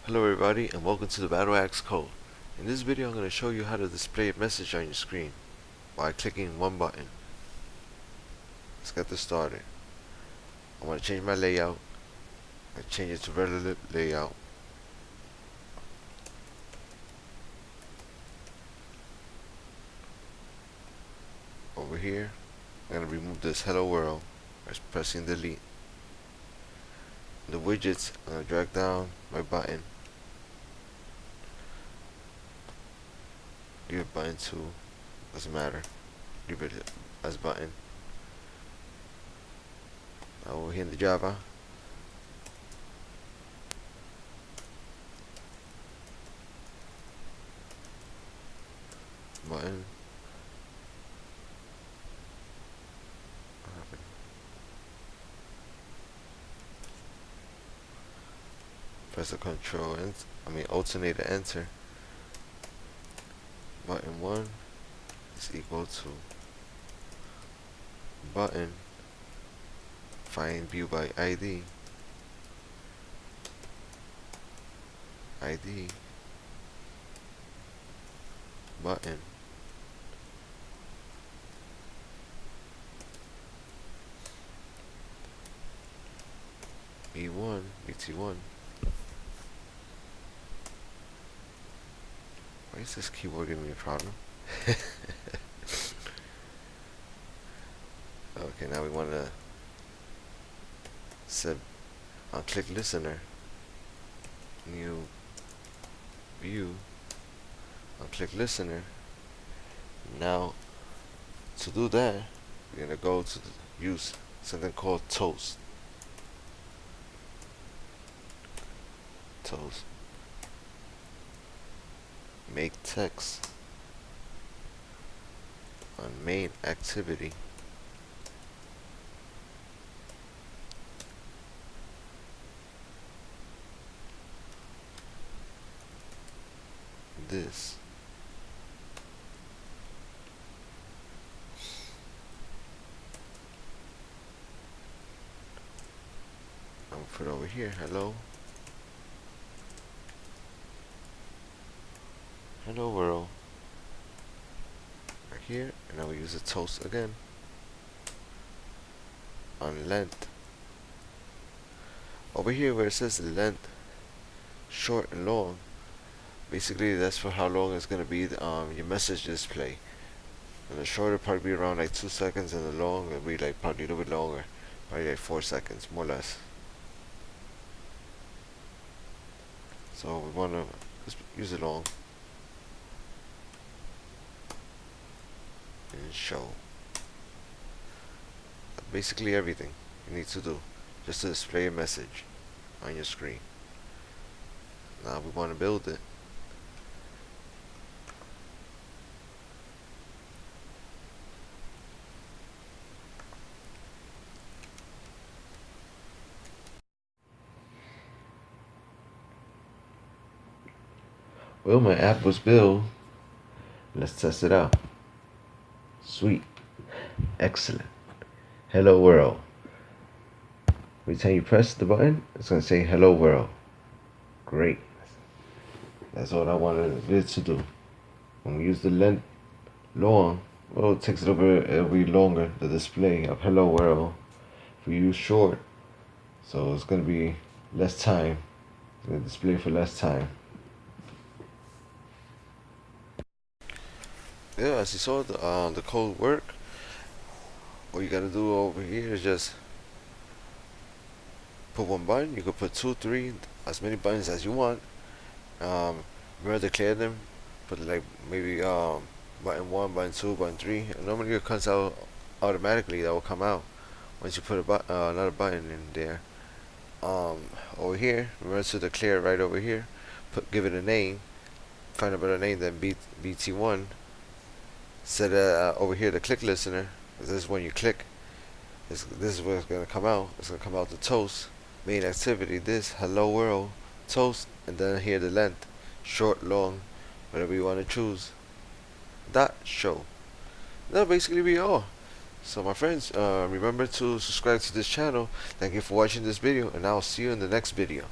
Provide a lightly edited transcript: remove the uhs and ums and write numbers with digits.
Hello everybody and welcome to the TheBattleAxeCode. In this video I'm going to show you how to display a message on your screen by clicking one button. Let's get this started. I want to change my layout. I change it to regular layout. Over here I'm going to remove this hello world by pressing delete. The widgets, I'm going to drag down my button. Leave it button 2, doesn't matter. Leave it as button. Now over here in the Java, button. Press the control and alternate and enter. Button 1 is equal to button find view by ID button BT1. Why is this keyboard giving me a problem? Okay, now we want to set click listener, new view, click listener. Now to do that we're going to go to use something called toast. Make text on main activity this I'm gonna put over here hello world right here, and now we use the toast again on length. Over here where it says length, short and long, basically that's for how long it's gonna be your message display. And the shorter probably be around like 2 seconds, and the long will be like probably a little bit longer, probably like 4 seconds more or less. So we wanna just use it long and show basically everything you need to do just to display a message on your screen. Now we want to build it. Well, my app was built. Let's test it out. Sweet. Excellent. Hello world. Every time you press the button, it's going to say hello world. Great. That's what I wanted it to do. When we use the length long, well, it takes it'll be longer, the display of hello world. If we use short, so it's going to be less time. It's going to display for less time. Yeah, as you saw, the code work. What you gotta do over here is just put one button. You could put 2, 3, as many buttons as you want. Remember to declare them. Put like maybe button 1, button 2, button 3. And normally it comes out automatically. That will come out once you put another button in there. Over here, remember to declare right over here. Give it a name. Find a better name than BT1. Set over here the click listener. This is when you click. This is where it's gonna come out. It's gonna come out the toast, main activity, this hello world, toast, and then here the length, short, long, whatever you want to choose. Dot show. That'll basically be all. So my friends, remember to subscribe to this channel. Thank you for watching this video, and I'll see you in the next video.